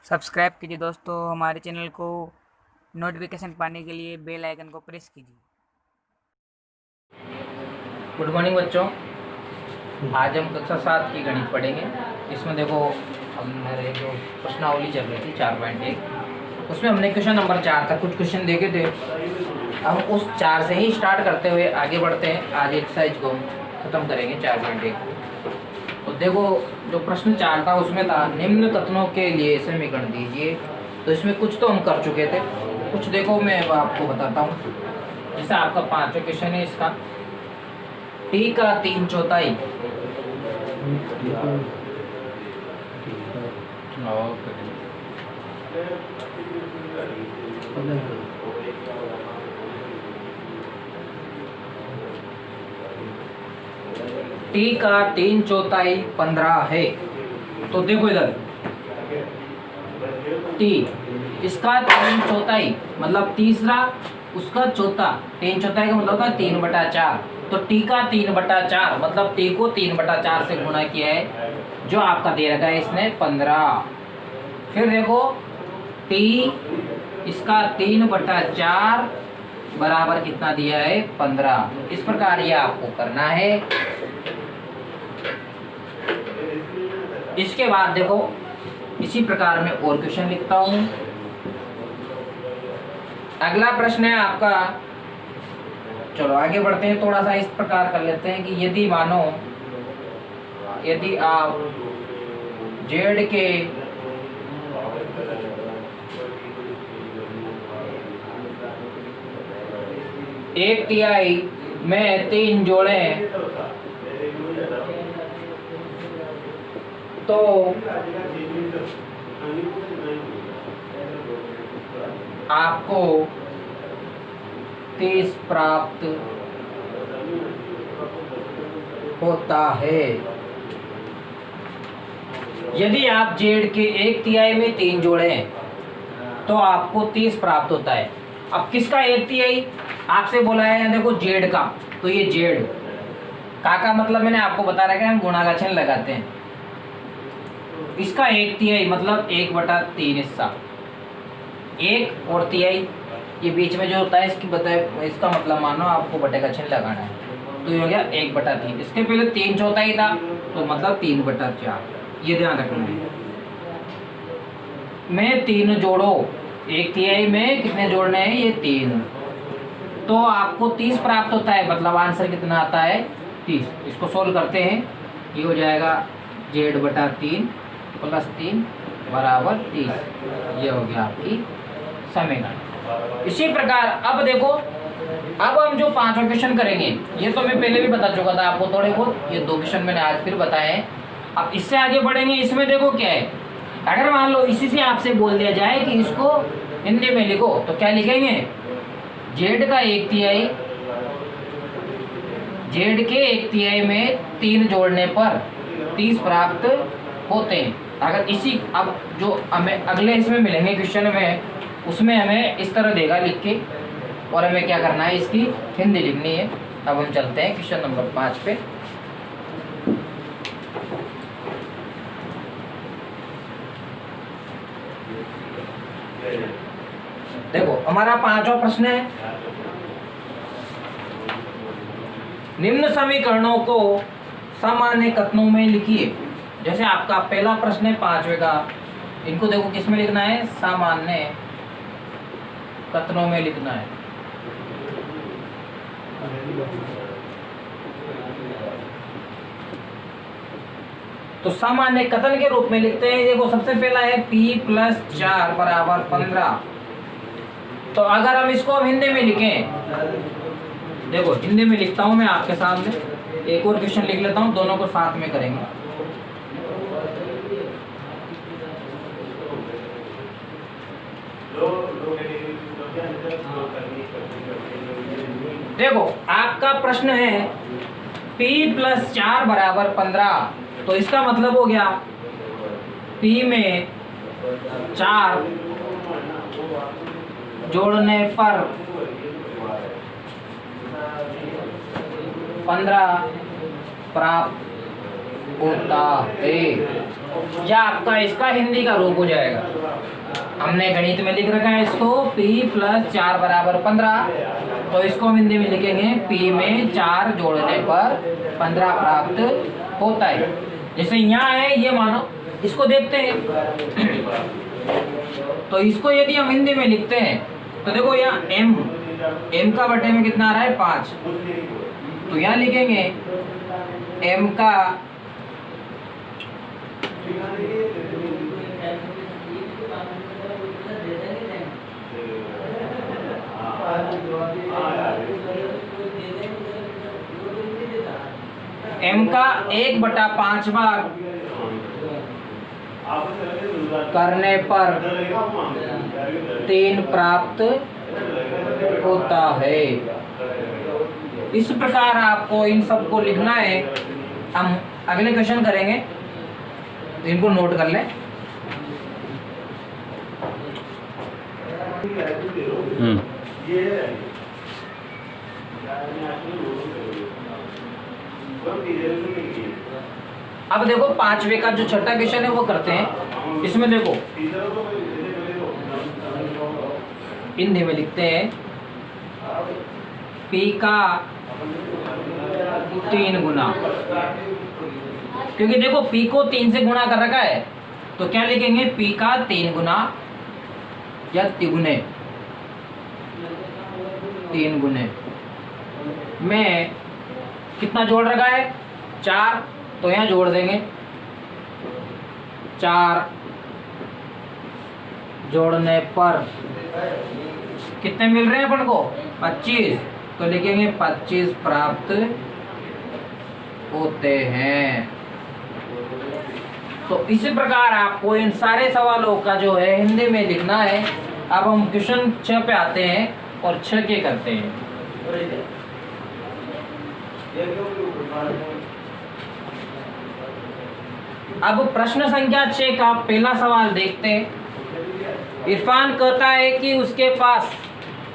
Subscribe कीजिए दोस्तों हमारे चैनल को। नोटिफिकेशन पाने के लिए बेल आइकन को प्रेस कीजिए। गुड मॉर्निंग बच्चों। आज हम कक्षा 7 की गणित पढ़ेंगे। इसमें देखो हमारे जो प्रश्नावली चल रही थी 4.1, उसमें हमने क्वेश्चन नंबर 4 तक कुछ क्वेश्चन देखे थे। हम उस 4 से ही स्टार्ट करते हुए आगे बढ़ते हैं। आज एक्सरसाइज को ख़त्म करेंगे 4.1। तो देखो जो प्रश्न 4 था उसमें था निम्न कथनों के लिए समीकरण दीजिए। तो इसमें कुछ तो हम कर चुके थे, कुछ देखो मैं आपको बताता हूँ। जैसे आपका 5वां क्वेश्चन है, इसका t का 3/4 t का 3/4 15 है। तो देखो इधर t इसका 3/4 मतलब तीसरा, उसका चौथा। 3/4 का मतलब होता है 3/4। तो t का 3/4 मतलब t को 3/4 से गुणा किया है, जो आपका दे रखा है इसने 15। फिर देखो t इसका 3/4 बराबर कितना दिया है 15। इस प्रकार ये आपको करना है। इसके बाद देखो इसी प्रकार में और क्वेश्चन लिखता हूं। अगला प्रश्न है आपका, चलो आगे बढ़ते हैं। थोड़ा सा इस प्रकार कर लेते हैं कि यदि मानो यदि आप जेड के एक तिहाई में 3 जोड़े तो आपको 30 प्राप्त होता है। यदि आप जेड के एक तिहाई में 3 जोड़े हैं तो आपको 30 प्राप्त होता है। अब किसका एक तिहाई आपसे बोला है? देखो जेड का, तो ये जेड का मतलब मैंने आपको बता रखा है, हम गुणा का चिन्ह लगाते हैं। इसका एक तिहाई मतलब 1/3 हिस्सा। 1 और तिहाई ये बीच में जो होता है इसकी बताए, इसका मतलब मानो आपको बटे का चिन्ह लगाना है। तो ये हो गया 1/3। इसके पहले 3/4 था तो मतलब 3/4। ये ध्यान रखना है। में 3 जोड़ो, एक तिहाई में कितने जोड़ने हैं? ये 3। तो आपको 30 प्राप्त होता है, मतलब आंसर कितना आता है 30। इसको सोल्व करते हैं। ये हो जाएगा z/3 + 3 बराबर 30। ये हो गया आपकी समीकरण। इसी प्रकार अब देखो, अब हम जो 5वां क्वेश्चन करेंगे, ये तो मैं पहले भी बता चुका था आपको थोड़े बहुत, ये 2 क्वेश्चन मैंने आज फिर बताए हैं। अब इससे आगे बढ़ेंगे। इसमें देखो क्या है, अगर मान लो इसी से आपसे बोल दिया जाए कि इसको हिंदी में लिखो, तो क्या लिखेंगे? जेड का एक तिहाई, जेड के एक तिहाई में 3 जोड़ने पर 30 प्राप्त होते हैं। अगर इसी अब जो हमें अगले इसमें मिलेंगे क्वेश्चन में, उसमें हमें इस तरह देगा लिख के, और हमें क्या करना है, इसकी हिंदी लिखनी है। अब हम चलते हैं क्वेश्चन नंबर 5 पे। देखो हमारा 5वां प्रश्न है, निम्न समीकरणों को सामान्य कथनों में लिखिए। जैसे आपका पहला प्रश्न है 5वें का, इनको देखो किस में लिखना है? सामान्य कथनों में लिखना है। तो सामान्य कथन के रूप में लिखते हैं। देखो सबसे पहला है p + 4 = 15। तो अगर हम इसको हिंदी में लिखें, देखो हिंदी में लिखता हूं मैं आपके सामने। एक और क्वेश्चन लिख लेता हूं, दोनों को साथ में करेंगे। देखो आपका प्रश्न है p + 4 = 15। तो इसका मतलब हो गया p में 4 जोड़ने पर 15 प्राप्त होता है। या आपका इसका हिंदी का रूप हो जाएगा। हमने गणित में लिख रखा है इसको p + 4 = 15, तो इसको हम हिंदी में लिखेंगे p में 4 जोड़ने पर 15 प्राप्त होता है। जैसे यहाँ है, ये मानो इसको देखते हैं, तो इसको यदि हम हिंदी में लिखते हैं तो देखो यहाँ m का बटे में कितना आ रहा है 5, तो यहाँ लिखेंगे m का m का 1/5 भाग करने पर 3 प्राप्त होता है। इस प्रकार आपको इन सबको लिखना है। हम अगले क्वेश्चन करेंगे, इनको नोट कर लें। अब देखो 5वें का जो छठा क्वेश्चन है वो करते हैं। इसमें देखो हिंदी में लिखते हैं p का 3 गुना, क्योंकि देखो p को 3 से गुणा कर रखा है, तो क्या लिखेंगे p का 3 गुना या तिगुने, 3 गुने में कितना जोड़ रखा है 4, तो यहाँ जोड़ देंगे 4 जोड़ने पर कितने मिल रहे हैं अपन को 25, तो लिखेंगे 25 प्राप्त होते हैं। तो इसी प्रकार आपको इन सारे सवालों का जो है हिंदी में लिखना है। अब हम क्वेश्चन 6 पे आते हैं और 6 के करते हैं। अब प्रश्न संख्या 6 का पहला सवाल देखते हैं। इरफान कहता है कि उसके पास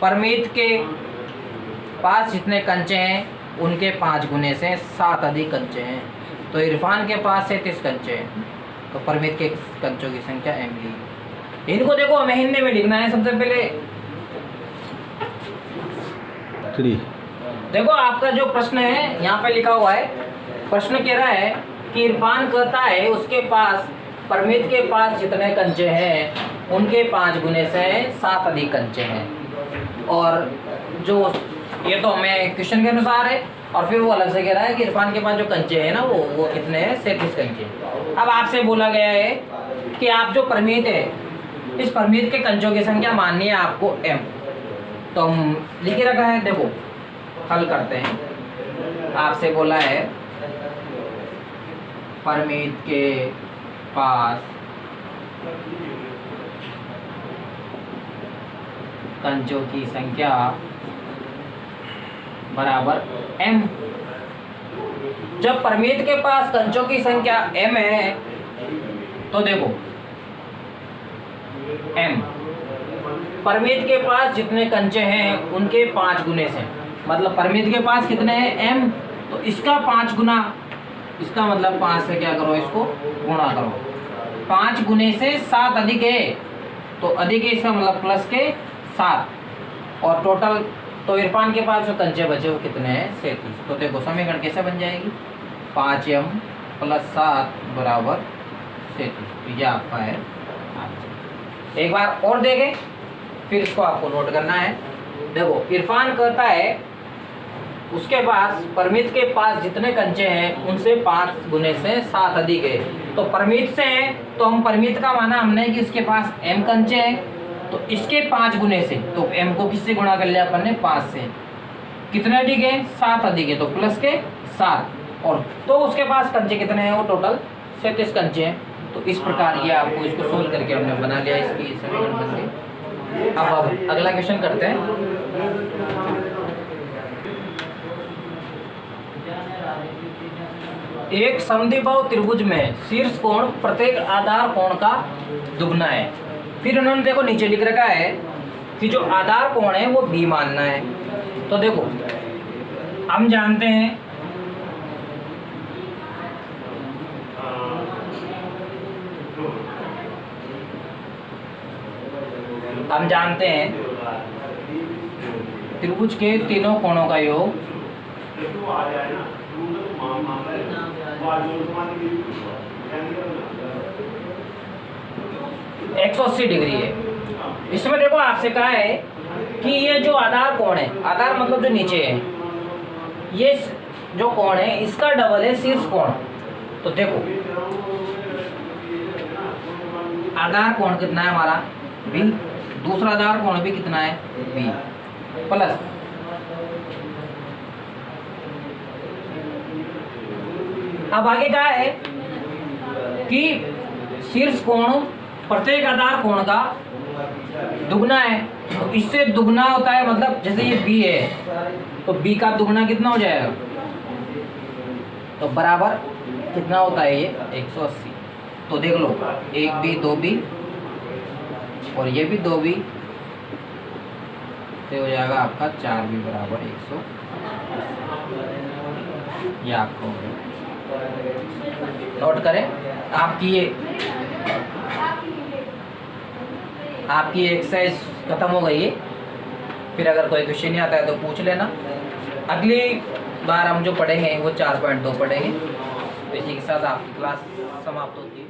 परमीत के पास जितने कंचे हैं उनके 5 गुने से 7 अधिक कंचे हैं। तो इरफान के पास 37 कंचे हैं, तो परमीत के कंचों की संख्या m ली। इनको देखो हमें हिंदी में लिखना है। सबसे पहले 3 देखो आपका जो प्रश्न है यहाँ पे लिखा हुआ है, प्रश्न कह रहा है कि इरफान कहता है उसके पास परमीत के पास जितने कंचे हैं उनके 5 गुने से 7 अधिक कंचे हैं। और जो ये तो हमें क्वेश्चन के अनुसार है, और फिर वो अलग से कह रहा है कि इरफान के पास जो कंचे हैं ना वो कितने हैं 37 कंचे। अब आपसे बोला गया है कि आप जो परमीत है, इस परमीत के कंचों की संख्या माननी है आपको m। तो हम लिखे रखा है, देखो हल करते हैं। आपसे बोला है परमीत के पास कंचों की संख्या बराबर m। जब परमीत के पास कंचों की संख्या m है तो देखो m परमीत के पास जितने कंचे हैं उनके 5 गुने से, मतलब परमीत के पास कितने हैं m, तो इसका 5 गुना, इसका मतलब 5 से क्या करो इसको गुणा करो। 5 गुने से 7 अधिक है, तो अधिक है इसका मतलब प्लस के 7, और टोटल तो इरफान के पास जो कंचे बचे वो कितने हैं 37। तो देखो समीकरण कैसे बन जाएगी 5m + 7 = 37। यह आपका है। एक बार और देखें, फिर इसको आपको नोट करना है। देखो इरफान कहता है उसके पास परमीत के पास जितने कंचे हैं उनसे 5 गुने से 7 अधिक है। तो परमीत से है तो हम परमीत का माना हमने कि उसके पास m कंचे हैं, तो इसके 5 गुने से, तो m को किससे गुणा कर लिया अपन ने 5 से। कितने अधिक है 7 अधिक है, तो प्लस के 7, और तो उसके पास कंचे कितने हैं वो टोटल 37 कंचे हैं। तो इस प्रकार ये आपको इसको सोल्व करके हमने बना लिया इसकी समीकरण बन गई। अब अगला क्वेश्चन करते हैं। एक समद्विबाहु त्रिभुज में शीर्ष कोण प्रत्येक आधार कोण का दुगना है। फिर उन्होंने देखो नीचे लिख रखा है कि जो आधार कोण है वो b मानना है। तो देखो हम जानते हैं हम जानते हैं त्रिभुज के तीनों कोणों का योग 180 डिग्री है। इसमें देखो आपसे कहा है कि ये जो आधार कोण है, आधार मतलब जो नीचे है, ये जो कोण है इसका डबल है शीर्ष कोण। तो देखो आधार कोण कितना है हमारा बी, दूसरा आधार कोण भी कितना है बी, प्लस अब आगे क्या है कि शीर्ष कोण प्रत्येक आधार कोण का दुगना है। तो इससे दुगना होता है, मतलब जैसे ये बी है तो बी का दुगना कितना हो जाएगा, तो बराबर कितना होता है ये 180। तो देख लो एक बी दो बी और ये भी दो बी, तो हो जाएगा आपका 4 बी बराबर 180। ये आपको हो गया। नोट करें, आपकी एक्सरसाइज खत्म हो गई है। फिर अगर कोई क्वेश्चन नहीं आता है तो पूछ लेना। अगली बार हम जो पढ़ेंगे वो 4.2 पढ़ेंगे। तो इसी के साथ आपकी क्लास समाप्त होती है।